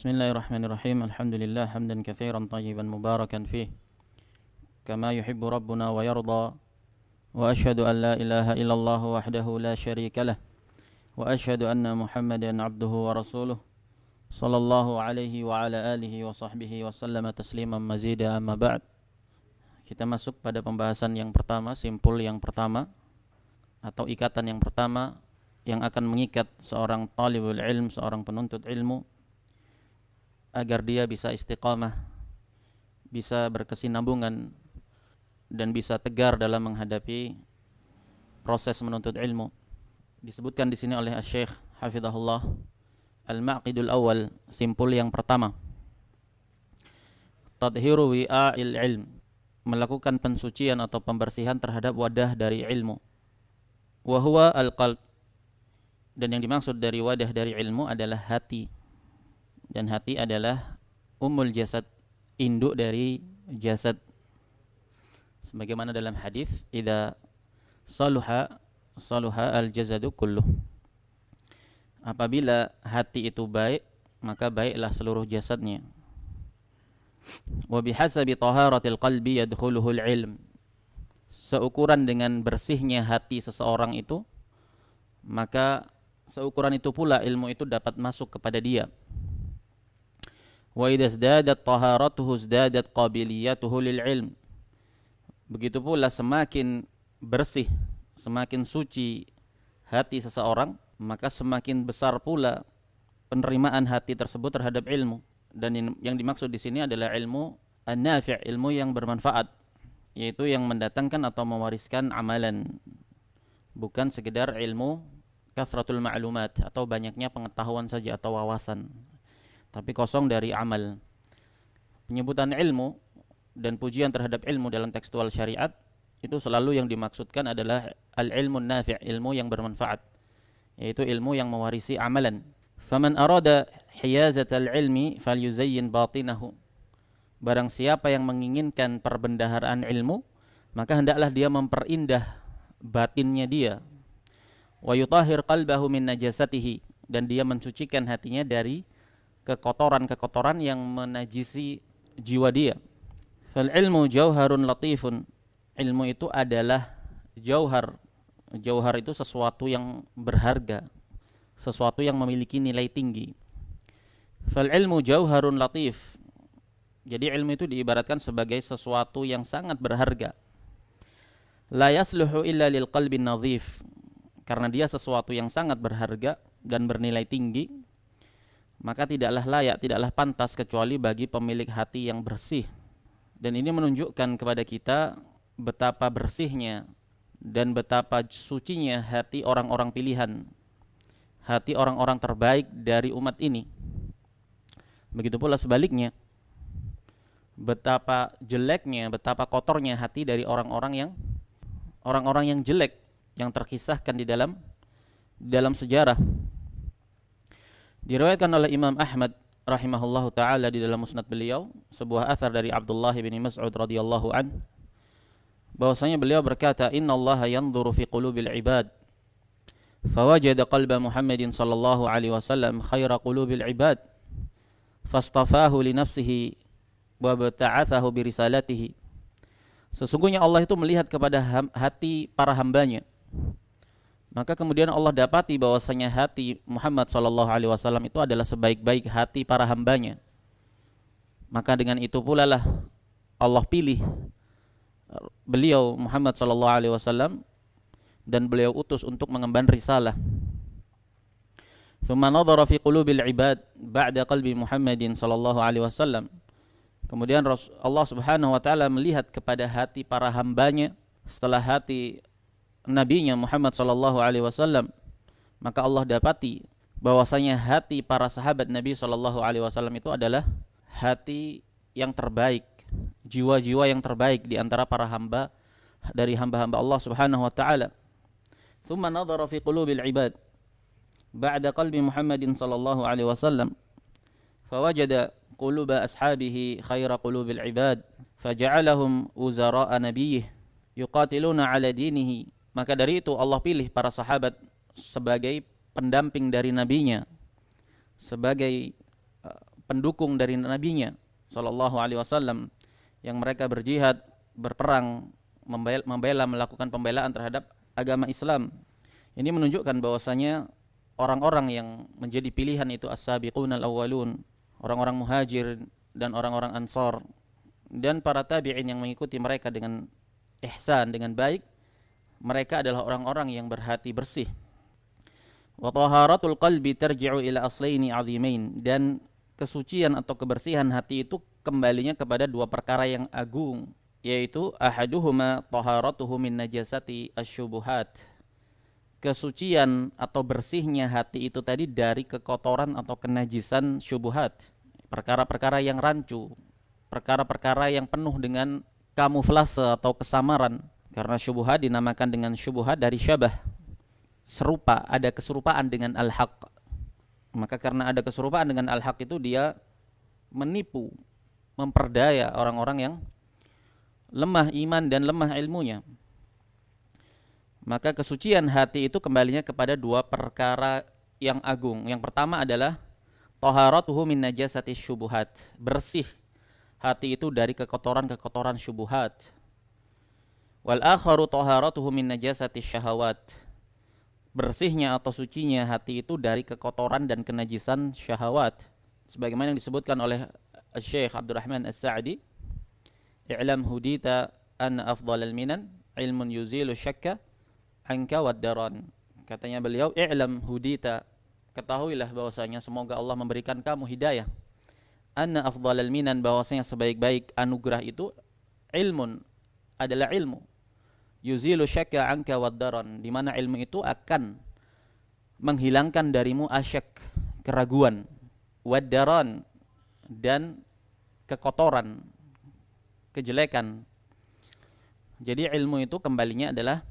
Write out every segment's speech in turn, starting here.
Bismillahirrahmanirrahim. Alhamdulillah hamdan katsiran tayyiban mubarakan fih kama yuhibbu rabbuna wa yarda. Wa asyhadu an la ilaha illallah wahdahu la syarika lah. Wa asyhadu anna Muhammadan abduhu wa rasuluh sallallahu alaihi wa ala alihi wa sahbihi wa sallama tasliman mazida, amma ba'd. Kita masuk pada pembahasan yang pertama, simpul yang pertama atau ikatan yang pertama yang akan mengikat seorang talibul ilm, seorang penuntut ilmu, agar dia bisa istiqamah, bisa berkesinambungan, dan bisa tegar dalam menghadapi proses menuntut ilmu. Disebutkan di sini oleh Asy-Syaikh hafizahullah, al-maqidul awal, simpul yang pertama, tadhiru wi'a'il ilm, melakukan pensucian atau pembersihan terhadap wadah dari ilmu. Wa huwa al-qalb, dan yang dimaksud dari wadah dari ilmu adalah hati. Dan hati adalah ummul jasad, induk dari jasad. Sebagaimana dalam hadis, idza saluha al-jasadu kulluh. Apabila hati itu baik, maka baiklah seluruh jasadnya. Wa bihasabi taharatil qalbi yadkhuluhul ilm. Seukuran dengan bersihnya hati seseorang itu, maka seukuran itu pula ilmu itu dapat masuk kepada dia. Wa idza izdadat taharatuhu izdadat qabiliyatuhu lil ilm. Begitu pula semakin bersih, semakin suci hati seseorang, maka semakin besar pula penerimaan hati tersebut terhadap ilmu. Dan yang dimaksud di sini adalah ilmu an-nafi', ilmu yang bermanfaat, yaitu yang mendatangkan atau mewariskan amalan, bukan sekedar ilmu kathratul ma'lumat atau banyaknya pengetahuan saja atau wawasan, tapi kosong dari amal. Penyebutan ilmu dan pujian terhadap ilmu dalam tekstual syariat itu selalu yang dimaksudkan adalah al-ilmun nafi', ilmu yang bermanfaat, yaitu ilmu yang mewarisi amalan. Faman arada hiyazatal ilmi falyuzayyin batinahu. Barang siapa yang menginginkan perbendaharaan ilmu, maka hendaklah dia memperindah batinnya dia. Wa yutahhir qalbahu min najasatihi, dan dia mensucikan hatinya dari kekotoran-kekotoran yang menajisi jiwa dia. Fal ilmu jauharun latifun. Ilmu itu adalah jauhar. Jauhar itu sesuatu yang berharga, sesuatu yang memiliki nilai tinggi. Fal ilmu jauharun latif. Jadi ilmu itu diibaratkan sebagai sesuatu yang sangat berharga. La yasluhu illa lil qalbin nadhif. Karena dia sesuatu yang sangat berharga dan bernilai tinggi, maka tidaklah layak, tidaklah pantas kecuali bagi pemilik hati yang bersih. Dan ini menunjukkan kepada kita betapa bersihnya dan betapa sucinya hati orang-orang pilihan, hati orang-orang terbaik dari umat ini. Begitu pula sebaliknya, betapa jeleknya, betapa kotornya hati dari orang-orang yang jelek, yang terkisahkan di dalam sejarah. Diriwayatkan oleh Imam Ahmad rahimahullahu taala di dalam musnad beliau sebuah athar dari Abdullah bin Mas'ud radhiyallahu an, bahwasanya beliau berkata, innallaha yanzuru fi qulubil ibad fawajada qalba Muhammadin sallallahu alaihi wasallam khaira qulubil ibad fastafahu li nafsihi wa bata'athahu bi risalatihi. Sesungguhnya Allah itu melihat kepada hati para hambanya, maka kemudian Allah dapati bahwasanya hati Muhammad SAW itu adalah sebaik-baik hati para hambanya. Maka dengan itu pula lah Allah pilih beliau Muhammad SAW dan beliau utus untuk mengemban risalah. Thumma nadhara fi qulubil ibad ba'da qalbi Muhammadin SAW. Kemudian Allah Subhanahu wa taala melihat kepada hati para hambanya setelah hati nabinya Muhammad sallallahu alaihi wasallam, maka Allah dapati bahwasanya hati para sahabat Nabi sallallahu alaihi wasallam itu adalah hati yang terbaik, jiwa-jiwa yang terbaik di antara para hamba dari hamba-hamba Allah Subhanahu wa taala. Tsumma nadhara fi qulubil ibad ba'da qalbi Muhammadin sallallahu alaihi wasallam fawajada quluba ashabihi khaira qulubil ibad faja'alahum uzara'a nabiyyih yuqatiluna ala dinihi. Maka dari itu Allah pilih para sahabat sebagai pendamping dari nabinya, sebagai pendukung dari nabinya sallallahu alaihi wasallam, yang mereka berjihad, berperang, membela, melakukan pembelaan terhadap agama Islam. Ini menunjukkan bahwasanya orang-orang yang menjadi pilihan itu as-sabiqunal awwalun, orang-orang muhajir dan orang-orang ansar, dan para tabi'in yang mengikuti mereka dengan ihsan, dengan baik, mereka adalah orang-orang yang berhati bersih. Wa taharatul qalbi tarji'u ila aslaini 'azimain, dan kesucian atau kebersihan hati itu kembalinya kepada dua perkara yang agung, yaitu ahaduhuma taharatuhu min najasati asyubuhat. Kesucian atau bersihnya hati itu tadi dari kekotoran atau kenajisan syubuhat, perkara-perkara yang rancu, perkara-perkara yang penuh dengan kamuflase atau kesamaran. Karena syubuhat dinamakan dengan syubuhat dari syabah, serupa, ada keserupaan dengan al-haq. Maka karena ada keserupaan dengan al-haq itu dia menipu, memperdaya orang-orang yang lemah iman dan lemah ilmunya. Maka kesucian hati itu kembalinya kepada dua perkara yang agung. Yang pertama adalah taharatuhu min najasati syubuhat, bersih hati itu dari kekotoran-kekotoran syubuhat. Wal akharu taharatuhu min najasati syahawat, bersihnya atau sucinya hati itu dari kekotoran dan kenajisan syahwat. Sebagaimana yang disebutkan oleh Syekh Abdurrahman As-Sa'di, i'lam hudita anna afdhalal minan ilmun yuzilu syakka anka wad-daran. Katanya beliau, i'lam hudita, ketahuilah bahwasanya semoga Allah memberikan kamu hidayah, anna afdhalal minan, bahwasanya sebaik-baik anugerah itu ilmun, adalah ilmu, yuzilu syakka anka wad-daran, di mana ilmu itu akan menghilangkan darimu asyak, keraguan, wad-daran, dan kekotoran, kejelekan. Jadi ilmu itu kembalinya adalah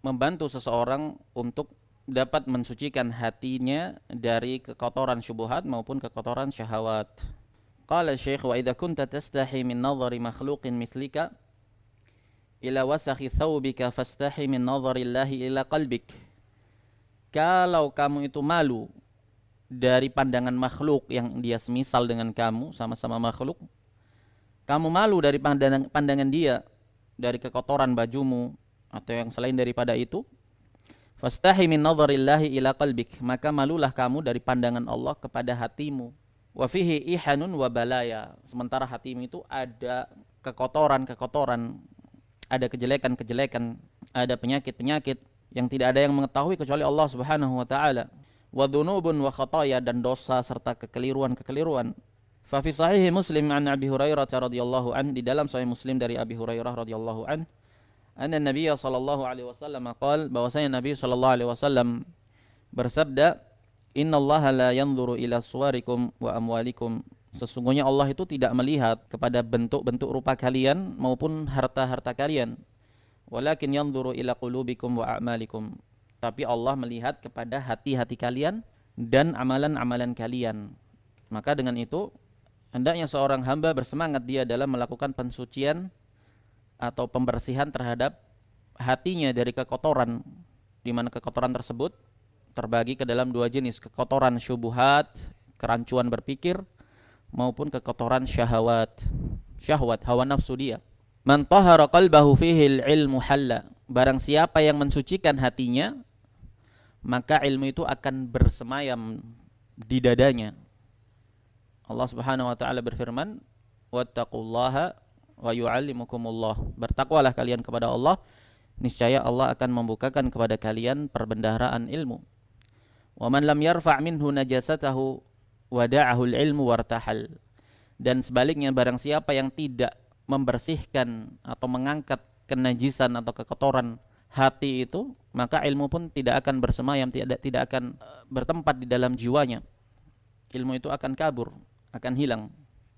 membantu seseorang untuk dapat mensucikan hatinya dari kekotoran syubhat maupun kekotoran syahwat. Qala Syekh, wa idza kunta tastahi min nadhari makhluqin mithlika ila wasakhi thawbika fastahi min nadhari Allahi ila qalbik. Kalau kamu itu malu dari pandangan makhluk yang dia semisal dengan kamu, sama-sama makhluk, kamu malu dari pandangan dia, dari kekotoran bajumu atau yang selain daripada itu, fastahi min nadharillahi ila qalbik, maka malulah kamu dari pandangan Allah kepada hatimu. Wa fihi ihanun wa balaya, sementara hatimu itu ada kekotoran-kekotoran, ada kejelekan-kejelekan, ada penyakit-penyakit yang tidak ada yang mengetahui kecuali Allah Subhanahu wa taala. Wa dzunubun wa khataya, dan dosa serta kekeliruan-kekeliruan. Fa fi sahih Muslim an Abi Hurairah radhiyallahu an, di dalam sahih Muslim dari Abi Hurairah radhiyallahu an, anna Nabiy sallallahu alaihi wasallam qaal, bahwasanya Nabi sallallahu alaihi wasallam bersabda, innallaha la yanzuru ila suwarikum wa amwalikum, sesungguhnya Allah itu tidak melihat kepada bentuk-bentuk rupa kalian maupun harta-harta kalian, walakin yanzuru ila qulubikum wa a'malikum, tapi Allah melihat kepada hati-hati kalian dan amalan-amalan kalian. Maka dengan itu hendaknya seorang hamba bersemangat dia dalam melakukan pensucian atau pembersihan terhadap hatinya dari kekotoran, di mana kekotoran tersebut terbagi ke dalam dua jenis, kekotoran syubhat, kerancuan berpikir, maupun kekotoran syahwat, hawa nafsu dia. Man tahara qalbahu fihi al-ilmu halla, barang siapa yang mensucikan hatinya, maka ilmu itu akan bersemayam di dadanya. Allah Subhanahu wa taala berfirman, wattaqullaha wa yu'allimukumullah, bertakwalah kalian kepada Allah, niscaya Allah akan membukakan kepada kalian perbendaharaan ilmu. Wa man lam yarfa' minhu najasatahu wada'ahu al-ilmu wartahal, dan sebaliknya barang siapa yang tidak membersihkan atau mengangkat kenajisan atau kekotoran hati itu, maka ilmu pun tidak akan bersemayam, tidak akan bertempat di dalam jiwanya. Ilmu itu akan kabur, akan hilang.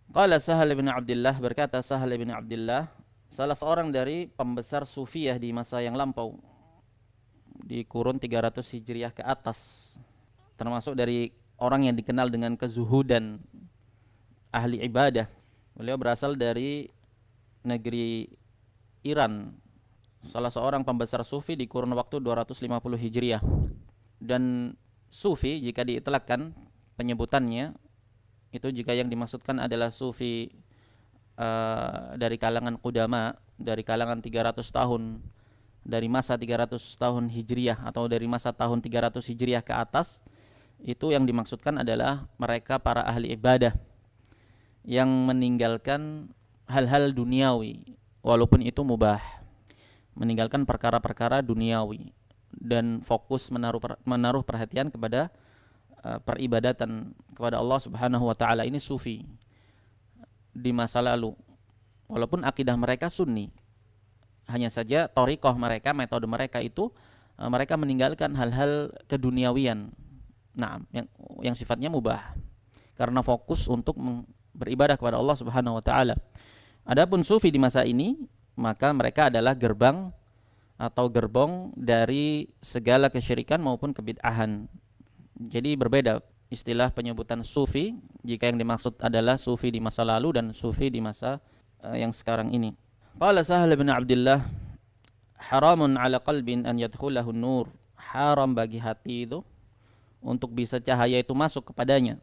Qala Sahal bin Abdullah, berkata Sahal bin Abdullah, salah seorang dari pembesar sufiyah di masa yang lampau, di kurun 300 Hijriah ke atas, termasuk dari orang yang dikenal dengan kezuhudan, ahli ibadah. Beliau berasal dari negeri Iran, salah seorang pembesar sufi di kurun waktu 250 Hijriah. Dan sufi jika diitlaqkan penyebutannya Itu jika yang dimaksudkan adalah sufi dari kalangan qudama, dari kalangan 300 tahun, dari masa 300 tahun Hijriah atau dari masa tahun 300 Hijriah ke atas, itu yang dimaksudkan adalah mereka para ahli ibadah yang meninggalkan hal-hal duniawi walaupun itu mubah, meninggalkan perkara-perkara duniawi dan fokus menaruh perhatian kepada peribadatan kepada Allah Subhanahu wa taala. Ini sufi di masa lalu. Walaupun akidah mereka sunni, hanya saja thariqah mereka, metode mereka itu mereka meninggalkan hal-hal keduniawian. Nah, yang sifatnya mubah karena fokus untuk beribadah kepada Allah Subhanahu wa taala. Adapun sufi di masa ini, maka mereka adalah gerbang atau gerbong dari segala kesyirikan maupun kebid'ahan. Jadi berbeda istilah penyebutan sufi jika yang dimaksud adalah sufi di masa lalu dan sufi di masa yang sekarang ini. Qala Sahal bin Abdullah, haramun ala qalbin an yadkhulahu nur. Haram bagi hati itu untuk bisa cahaya itu masuk kepadanya.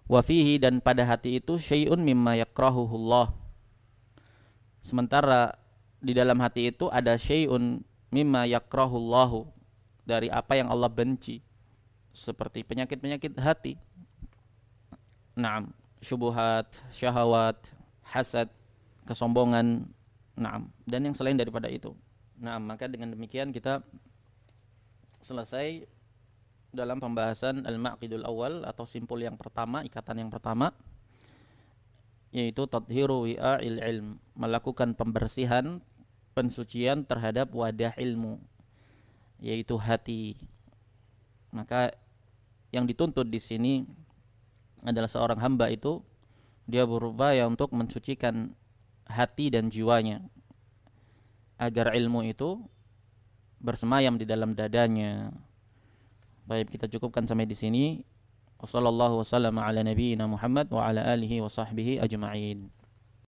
Wa fihi, dan pada hati itu syai'un mimma yakrahuhullah. Sementara di dalam hati itu ada syai'un mimma yakrahullahu, dari apa yang Allah benci, seperti penyakit-penyakit hati. Naam, syubhat, syahwat, hasad, kesombongan, naam, dan yang selain daripada itu. Naam, maka dengan demikian kita selesai dalam pembahasan al-maqidul awal atau simpul yang pertama, ikatan yang pertama, yaitu tadhiru wi'a'il ilm, melakukan pembersihan, pensucian terhadap wadah ilmu, yaitu hati. Maka yang dituntut di sini adalah seorang hamba itu dia berupaya untuk mensucikan hati dan jiwanya agar ilmu itu bersemayam di dalam dadanya. Baik, kita cukupkan sampai di sini. Wassallallahu wasallam ala nabiyyina Muhammad wa ala alihi wa sahbihi ajma'in.